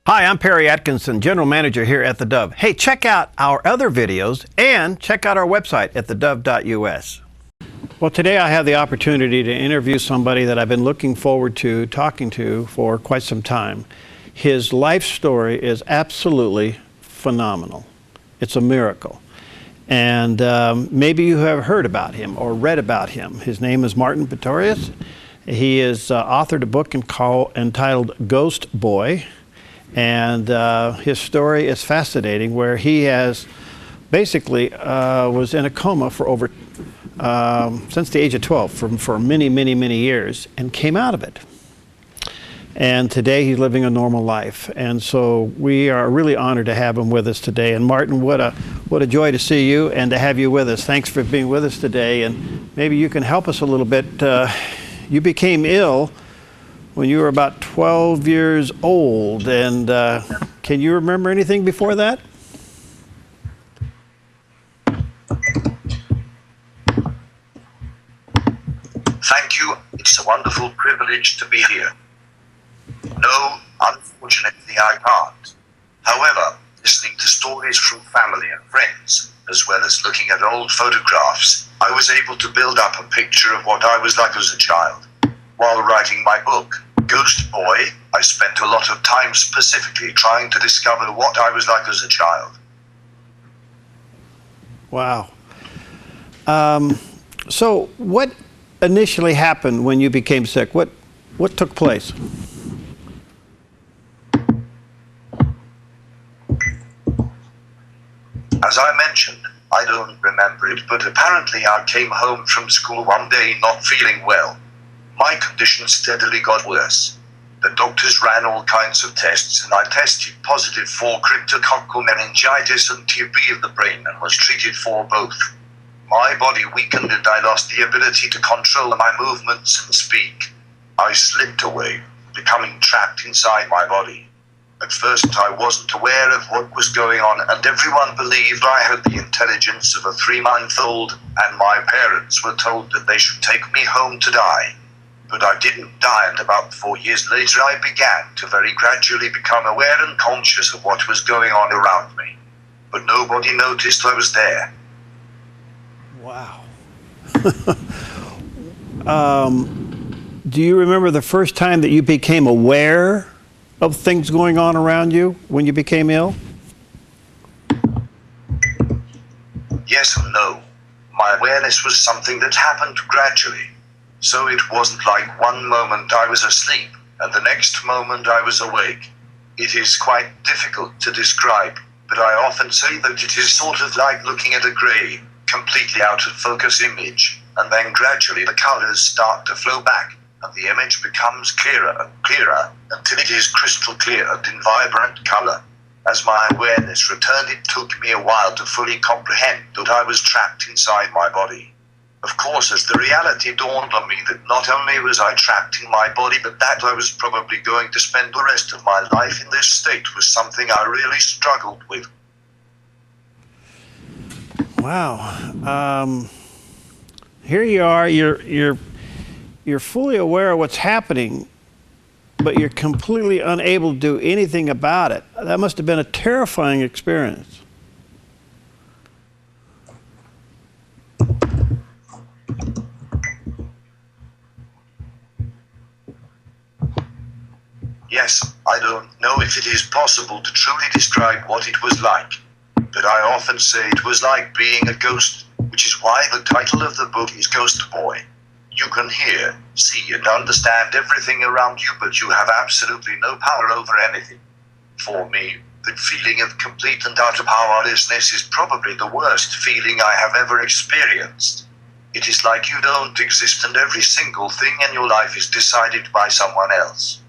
Hi, I'm Perry Atkinson, General Manager here at theDove. Hey, check out our other videos and check out our website at thedove.us. Well, today I have the opportunity to interview somebody that I've been looking forward to talking to for quite some time. His life story is absolutely phenomenal. It's a miracle. And maybe you have heard about him or read about him. His name is Martin Pistorius. He has authored a book entitled Ghost Boy. And his story is fascinating, where he has basically was in a coma for over since the age of 12 for many, many, many years, and came out of it. And today he's living a normal life. And so we are really honored to have him with us today. And Martin, what a joy to see you and to have you with us. Thanks for being with us today. And maybe you can help us a little bit. You became ill when you were about 12 years old, and can you remember anything before that? Thank you. It's a wonderful privilege to be here. No, unfortunately I can't. However, listening to stories from family and friends, as well as looking at old photographs, I was able to build up a picture of what I was like as a child. While writing my book, Ghost Boy, I spent a lot of time specifically trying to discover what I was like as a child. Wow. So what initially happened when you became sick? What took place? As I mentioned, I don't remember it, but apparently I came home from school one day not feeling well. My condition steadily got worse. The doctors ran all kinds of tests, and I tested positive for cryptococcal meningitis and TB of the brain and was treated for both. My body weakened and I lost the ability to control my movements and speak. I slipped away, becoming trapped inside my body. At first I wasn't aware of what was going on, and everyone believed I had the intelligence of a 3-month-old, and my parents were told that they should take me home to die. But I didn't die, and about 4 years later I began to very gradually become aware and conscious of what was going on around me. But nobody noticed I was there. Wow. Do you remember the first time that you became aware of things going on around you when you became ill? Yes and no. My awareness was something that happened gradually. So it wasn't like one moment I was asleep and the next moment I was awake. It is quite difficult to describe, but I often say that it is sort of like looking at a grey, completely out of focus image, and then gradually the colors start to flow back, and the image becomes clearer and clearer until it is crystal clear and in vibrant color. As my awareness returned, it took me a while to fully comprehend that I was trapped inside my body. Of course, as the reality dawned on me that not only was I trapped in my body, but that I was probably going to spend the rest of my life in this state was something I really struggled with. Wow. Here you are, you're fully aware of what's happening, but you're completely unable to do anything about it. That must have been a terrifying experience. Yes, I don't know if it is possible to truly describe what it was like, but I often say it was like being a ghost, which is why the title of the book is Ghost Boy. You can hear, see, and understand everything around you, but you have absolutely no power over anything. For me, the feeling of complete and utter powerlessness is probably the worst feeling I have ever experienced. It is like you don't exist and every single thing in your life is decided by someone else.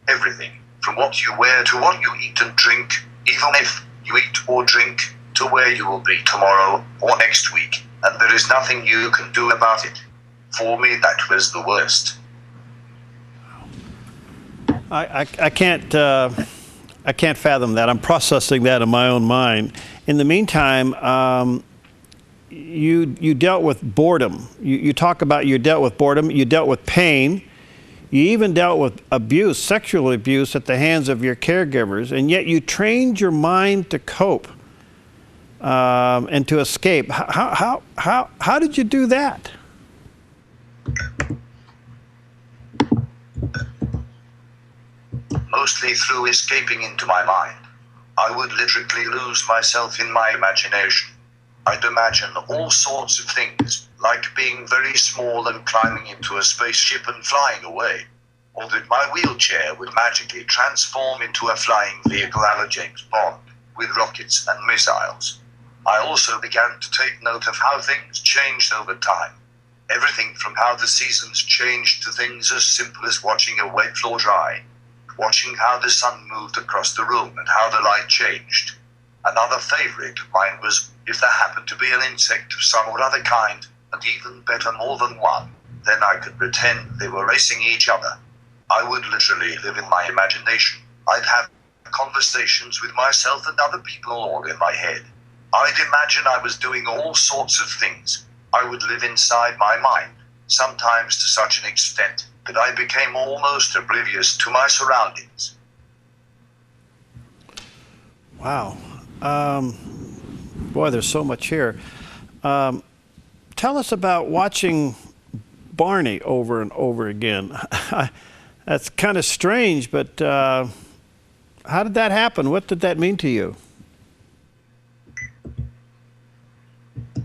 Everything, from what you wear to what you eat and drink, even if you eat or drink, to where you will be tomorrow or next week, and there is nothing you can do about it. For me, that was the worst. I can't fathom that. I'm processing that in my own mind. In the meantime, you dealt with boredom. You talk about you dealt with boredom. You dealt with pain. You even dealt with abuse, sexual abuse at the hands of your caregivers, and yet you trained your mind to cope and to escape. How did you do that? Mostly through escaping into my mind. I would literally lose myself in my imagination. I'd imagine all sorts of things, like being very small and climbing into a spaceship and flying away, or that my wheelchair would magically transform into a flying vehicle a la James Bond, with rockets and missiles. I also began to take note of how things changed over time. Everything from how the seasons changed to things as simple as watching a wet floor dry, watching how the sun moved across the room and how the light changed. Another favorite of mine was if there happened to be an insect of some or other kind, and even better more than one, then I could pretend they were racing each other. I would literally live in my imagination. I'd have conversations with myself and other people all in my head. I'd imagine I was doing all sorts of things. I would live inside my mind, sometimes to such an extent that I became almost oblivious to my surroundings. Wow. Boy, there's so much here. Tell us about watching Barney over and over again. That's kind of strange, but how did that happen? What did that mean to you?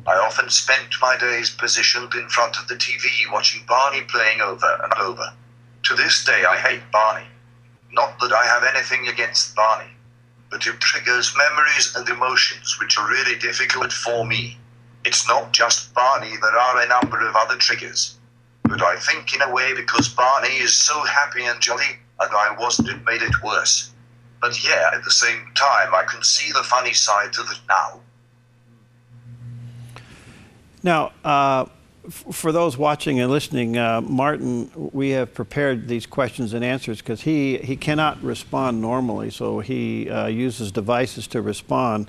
I often spent my days positioned in front of the TV watching Barney playing over and over. To this day, I hate Barney. Not that I have anything against Barney, but it triggers memories and emotions which are really difficult for me. It's not just Barney, there are a number of other triggers. But I think in a way because Barney is so happy and jolly, and I wasn't, it made it worse. But yeah, at the same time, I can see the funny side to it now. Now, for those watching and listening, Martin, we have prepared these questions and answers because he cannot respond normally, so he uses devices to respond.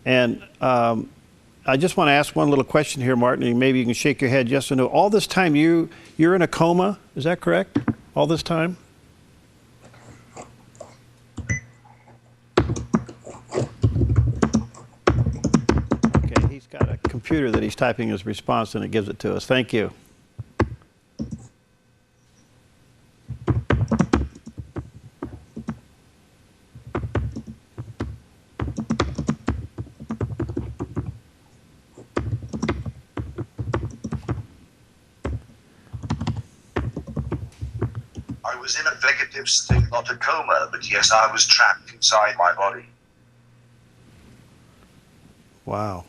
And I just want to ask one little question here, Martin, and maybe you can shake your head yes or no. All this time you're in a coma, is that correct? All this time? Okay, he's got a computer that he's typing his response and it gives it to us. Thank you. I was in a vegetative state, not a coma, but yes, I was trapped inside my body. Wow.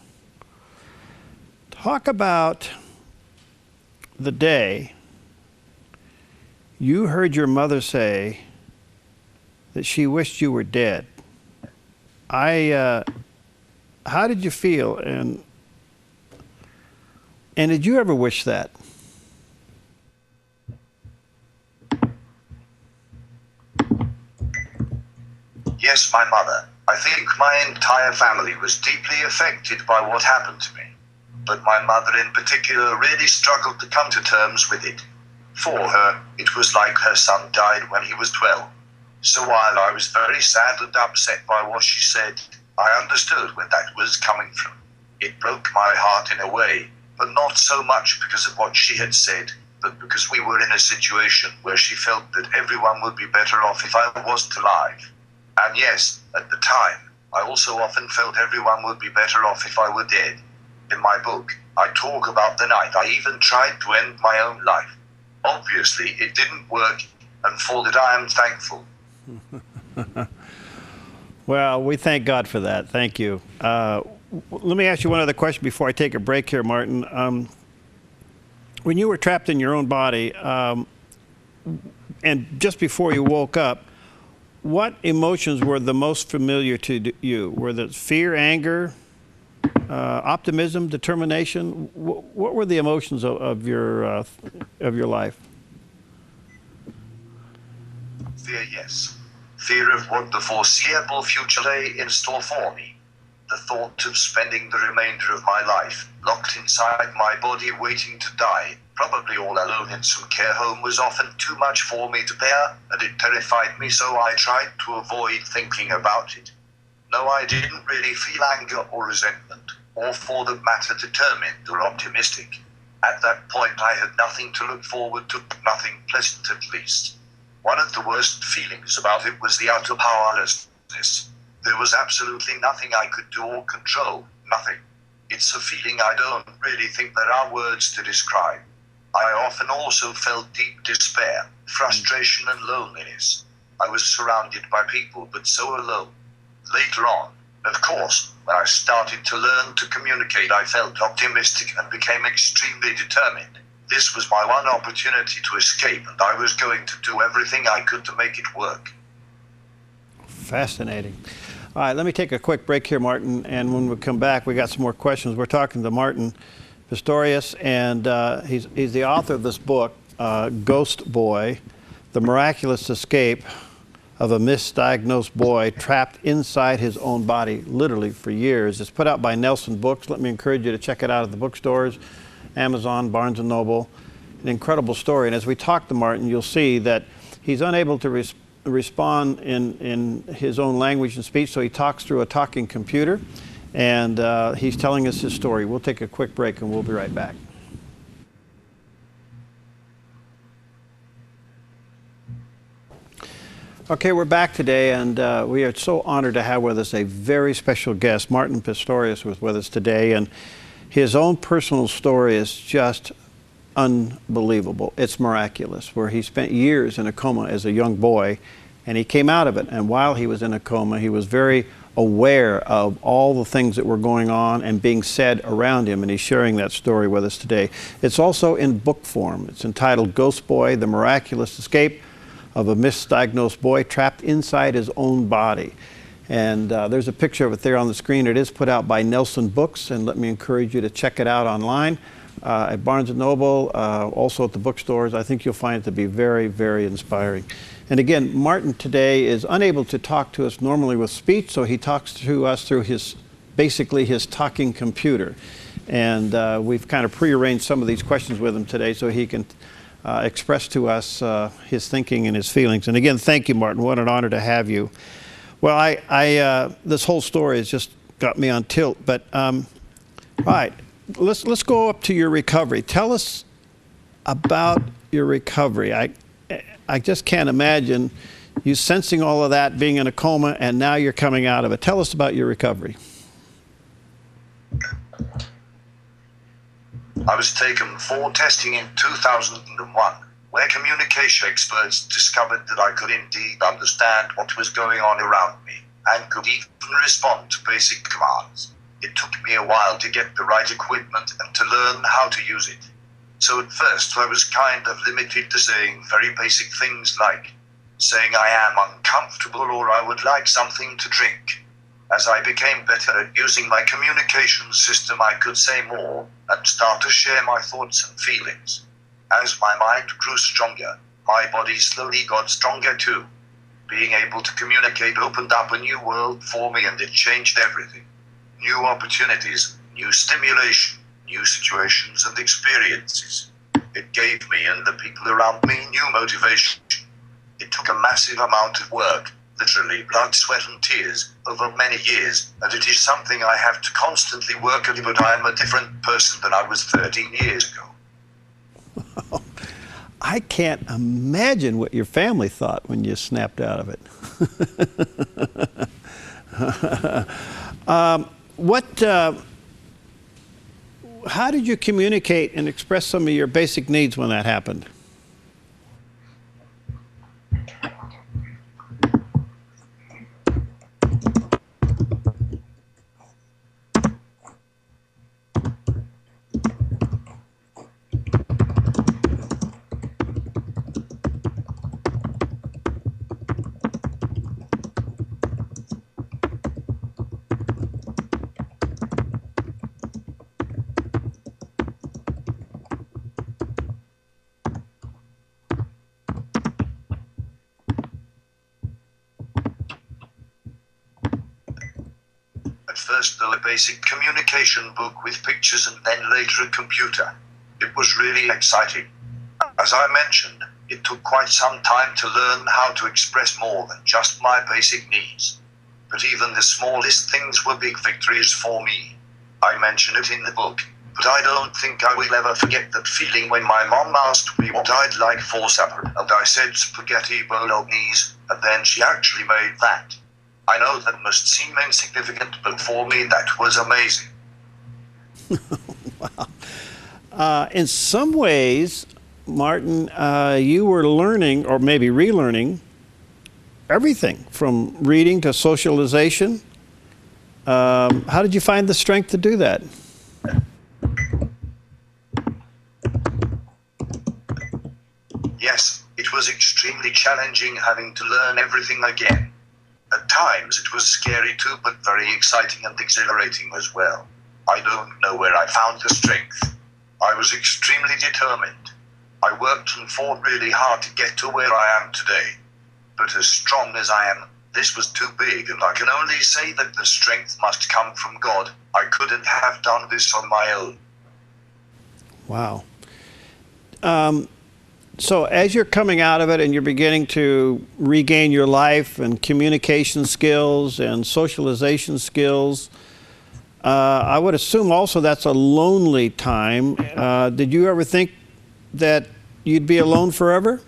Talk about the day you heard your mother say that she wished you were dead. How did you feel, and did you ever wish that? Yes, my mother. I think my entire family was deeply affected by what happened to me. But my mother in particular really struggled to come to terms with it. For her, it was like her son died when he was 12. So while I was very sad and upset by what she said, I understood where that was coming from. It broke my heart in a way, but not so much because of what she had said, but because we were in a situation where she felt that everyone would be better off if I wasn't alive. And yes, at the time, I also often felt everyone would be better off if I were dead. In my book, I talk about the night I even tried to end my own life. Obviously, it didn't work, and for that I am thankful. Well, we thank God for that. Thank you. Let me ask you one other question before I take a break here, Martin. When you were trapped in your own body, and just before you woke up, what emotions were the most familiar to you? Were it fear, anger, optimism, determination? What were the emotions of your life? Fear, yes. Fear of what the foreseeable future lay in store for me. The thought of spending the remainder of my life locked inside my body waiting to die Probably all alone in some care home was often too much for me to bear, and it terrified me, so I tried to avoid thinking about it. No, I didn't really feel anger or resentment, or for that matter determined or optimistic. At that point I had nothing to look forward to, nothing pleasant at least. One of the worst feelings about it was the utter powerlessness. There was absolutely nothing I could do or control, nothing. It's a feeling I don't really think there are words to describe. I often also felt deep despair, frustration and loneliness. I was surrounded by people, but so alone. Later on, of course, when I started to learn to communicate, I felt optimistic and became extremely determined. This was my one opportunity to escape, and I was going to do everything I could to make it work. Fascinating. All right, let me take a quick break here, Martin, and when we come back, we got some more questions. We're talking to Martin Pistorius, and he's the author of this book, Ghost Boy, The Miraculous Escape of a Misdiagnosed Boy Trapped Inside His Own Body, literally for years. It's put out by Nelson Books. Let me encourage you to check it out at the bookstores, Amazon, Barnes & Noble. An incredible story. And as we talk to Martin, you'll see that he's unable to respond in his own language and speech, so he talks through a talking computer. And he's telling us his story. We'll take a quick break and we'll be right back. Okay, we're back today, and we are so honored to have with us a very special guest. Martin Pistorius was with us today, and his own personal story is just unbelievable. It's miraculous, where he spent years in a coma as a young boy, and he came out of it. And while he was in a coma, he was very aware of all the things that were going on and being said around him, and he's sharing that story with us today. It's also in book form. It's entitled Ghost Boy, The Miraculous Escape of a Misdiagnosed Boy Trapped Inside His Own Body. And there's a picture of it there on the screen. It is put out by Nelson Books, and let me encourage you to check it out online at Barnes & Noble, also at the bookstores. I think you'll find it to be very, very inspiring. And again, Martin today is unable to talk to us normally with speech, so he talks to us through basically his talking computer. And we've kind of prearranged some of these questions with him today so he can express to us his thinking and his feelings. And again, thank you, Martin. What an honor to have you. Well, this whole story has just got me on tilt. But all right, let's go up to your recovery. Tell us about your recovery. I just can't imagine you sensing all of that, being in a coma, and now you're coming out of it. Tell us about your recovery. I was taken for testing in 2001, where communication experts discovered that I could indeed understand what was going on around me and could even respond to basic commands. It took me a while to get the right equipment and to learn how to use it. So at first I was kind of limited to saying very basic things like saying I am uncomfortable or I would like something to drink. As I became better at using my communication system, I could say more and start to share my thoughts and feelings. As my mind grew stronger, my body slowly got stronger too. Being able to communicate opened up a new world for me, and it changed everything. New opportunities, new stimulation, new situations and experiences. It gave me and the people around me new motivation. It took a massive amount of work, literally blood, sweat and tears, over many years, and it is something I have to constantly work at, but I am a different person than I was 13 years ago. I can't imagine what your family thought when you snapped out of it. How did you communicate and express some of your basic needs when that happened? First, a basic communication book with pictures and then later a computer. It was really exciting. As I mentioned, it took quite some time to learn how to express more than just my basic needs. But even the smallest things were big victories for me. I mention it in the book, but I don't think I will ever forget that feeling when my mom asked me what I'd like for supper, and I said spaghetti bolognese, and then she actually made that. I know that must seem insignificant, but for me that was amazing. Wow. In some ways, Martin, you were learning, or maybe relearning, everything from reading to socialization. How did you find the strength to do that? Yes, it was extremely challenging having to learn everything again. At times it was scary too, but very exciting and exhilarating as well. I don't know where I found the strength. I was extremely determined. I worked and fought really hard to get to where I am today. But as strong as I am, this was too big, and I can only say that the strength must come from God. I couldn't have done this on my own. Wow. So as you're coming out of it and you're beginning to regain your life and communication skills and socialization skills, I would assume also that's a lonely time. Did you ever think that you'd be alone forever?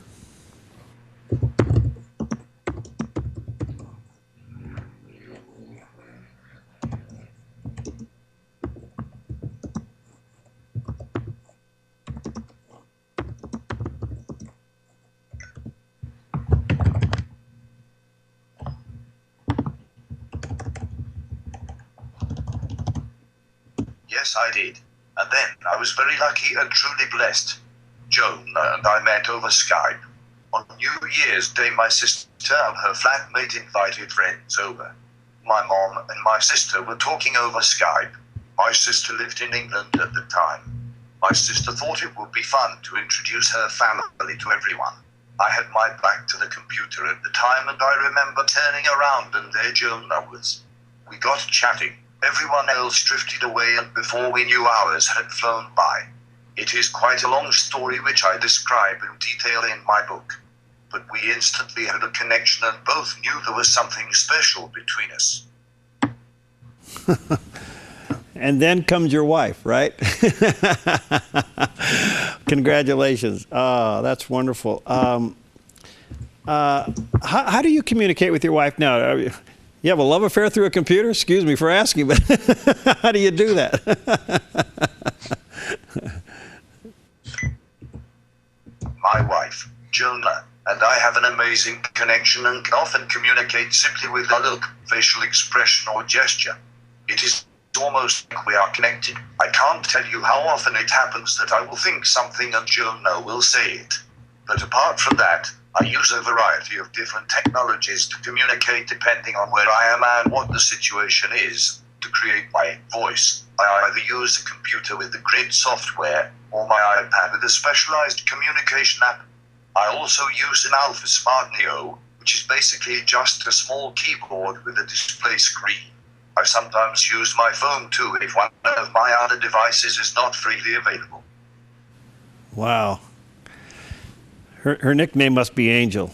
Yes, I did. And then I was very lucky and truly blessed. Joan and I met over Skype. On New Year's Day, my sister and her flatmate invited friends over. My mom and my sister were talking over Skype. My sister lived in England at the time. My sister thought it would be fun to introduce her family to everyone. I had my back to the computer at the time, and I remember turning around and there Joan was. We got chatting. Everyone else drifted away, and before we knew, hours had flown by. It is quite a long story which I describe in detail in my book. But we instantly had a connection and both knew there was something special between us. And then comes your wife, right? Congratulations. Oh, that's wonderful. How do you communicate with your wife now? You have a love affair through a computer? Excuse me for asking, but how do you do that? My wife, Jonah, and I have an amazing connection and can often communicate simply with a look, facial expression, or gesture. It is almost like we are connected. I can't tell you how often it happens that I will think something and Jonah will say it. But apart from that, I use a variety of different technologies to communicate depending on where I am and what the situation is. To create my voice, I either use a computer with the Grid software or my iPad with a specialized communication app. I also use an Alpha Smart Neo, which is basically just a small keyboard with a display screen. I sometimes use my phone too if one of my other devices is not freely available. Wow. Her nickname must be Angel.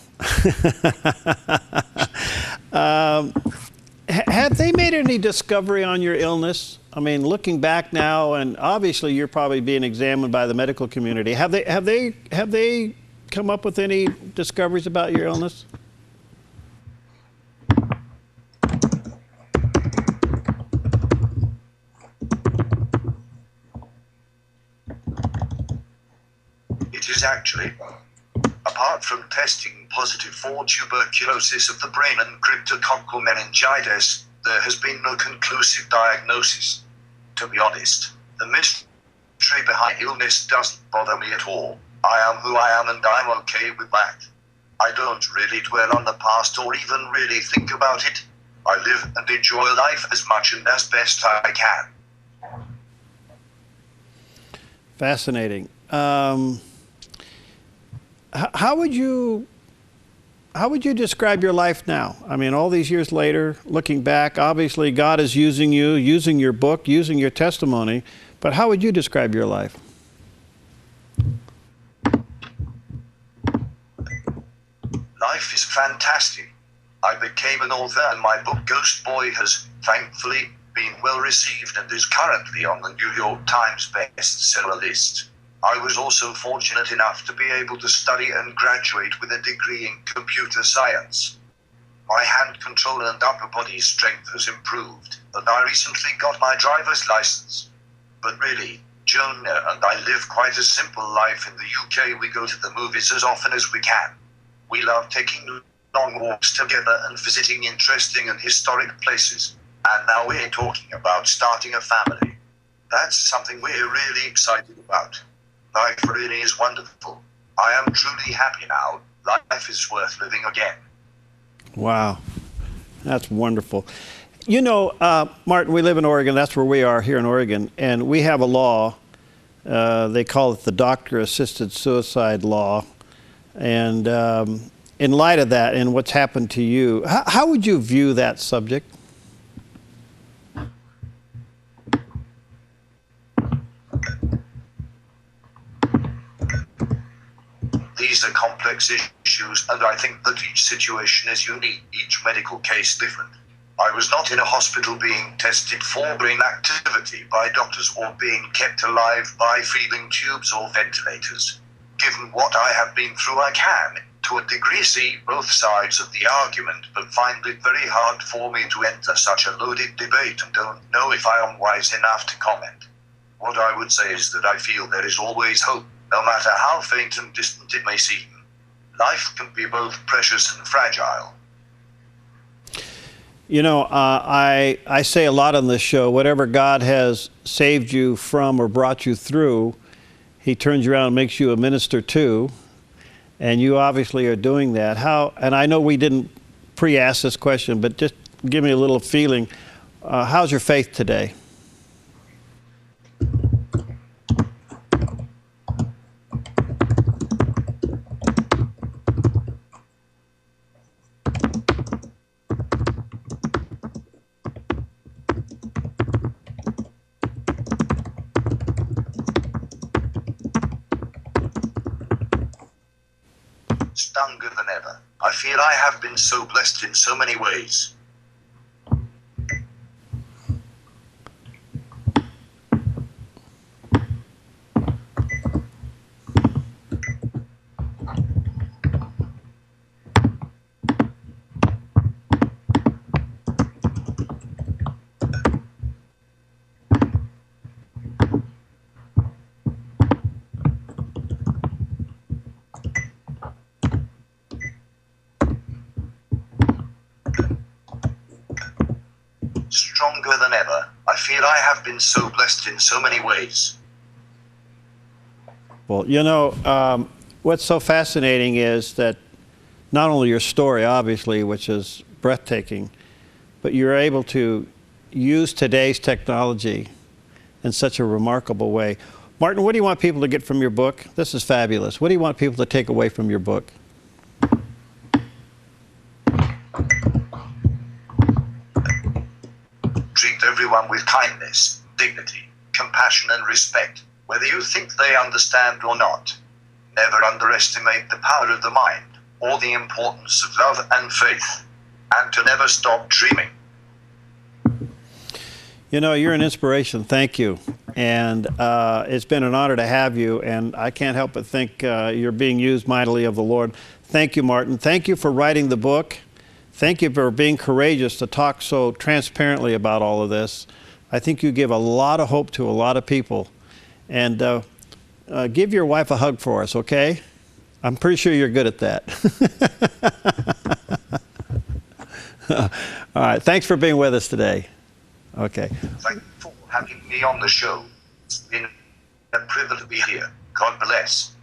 Have they made any discovery on your illness? I mean, looking back now, and obviously you're probably being examined by the medical community. Have they come up with any discoveries about your illness? It is actually, apart from testing positive for tuberculosis of the brain and cryptococcal meningitis, there has been no conclusive diagnosis. To be honest, the mystery behind illness doesn't bother me at all. I am who I am and I'm okay with that. I don't really dwell on the past or even really think about it. I live and enjoy life as much and as best I can. Fascinating. How would you describe your life now? I mean, all these years later, looking back, obviously God is using you, using your book, using your testimony, but how would you describe your life? Life is fantastic. I became an author and my book Ghost Boy has, thankfully, been well received and is currently on the New York Times bestseller list. I was also fortunate enough to be able to study and graduate with a degree in computer science. My hand control and upper body strength has improved, and I recently got my driver's license. But really, Jonah and I live quite a simple life in the UK. We go to the movies as often as we can. We love taking long walks together and visiting interesting and historic places. And now we're talking about starting a family. That's something we're really excited about. Life really is wonderful. I am truly happy now. Life is worth living again. Wow, that's wonderful. You know, Martin, we live in Oregon. That's where we are here in Oregon. And we have a law. They call it the doctor-assisted suicide law. And in light of that and what's happened to you, how would you view that subject? These are complex issues, and I think that each situation is unique, each medical case different. I was not in a hospital being tested for brain activity by doctors or being kept alive by feeding tubes or ventilators. Given what I have been through, I can, to a degree, see both sides of the argument, but find it very hard for me to enter such a loaded debate and don't know if I am wise enough to comment. What I would say is that I feel there is always hope, no matter how faint and distant it may seem. Life can be both precious and fragile. You know, I say a lot on this show, whatever God has saved you from or brought you through, He turns you around and makes you a minister too. And you obviously are doing that. And I know we didn't pre-ask this question, but just give me a little feeling. How's your faith today? Stronger than ever. I feel I have been so blessed in so many ways. Stronger than ever. I feel I have been so blessed in so many ways. Well, you know, what's so fascinating is that not only your story, obviously, which is breathtaking, but you're able to use today's technology in such a remarkable way. Martin, what do you want people to get from your book? This is fabulous. What do you want people to take away from your book? Treat everyone with kindness, dignity, compassion, and respect, whether you think they understand or not. Never underestimate the power of the mind or the importance of love and faith, and to never stop dreaming. You know, you're an inspiration. Thank you. And it's been an honor to have you, and I can't help but think you're being used mightily of the Lord. Thank you, Martin. Thank you for writing the book. Thank you for being courageous to talk so transparently about all of this. I think you give a lot of hope to a lot of people. And give your wife a hug for us, okay? I'm pretty sure you're good at that. All right, thanks for being with us today. Okay. Thank you for having me on the show. It's been a privilege to be here. God bless.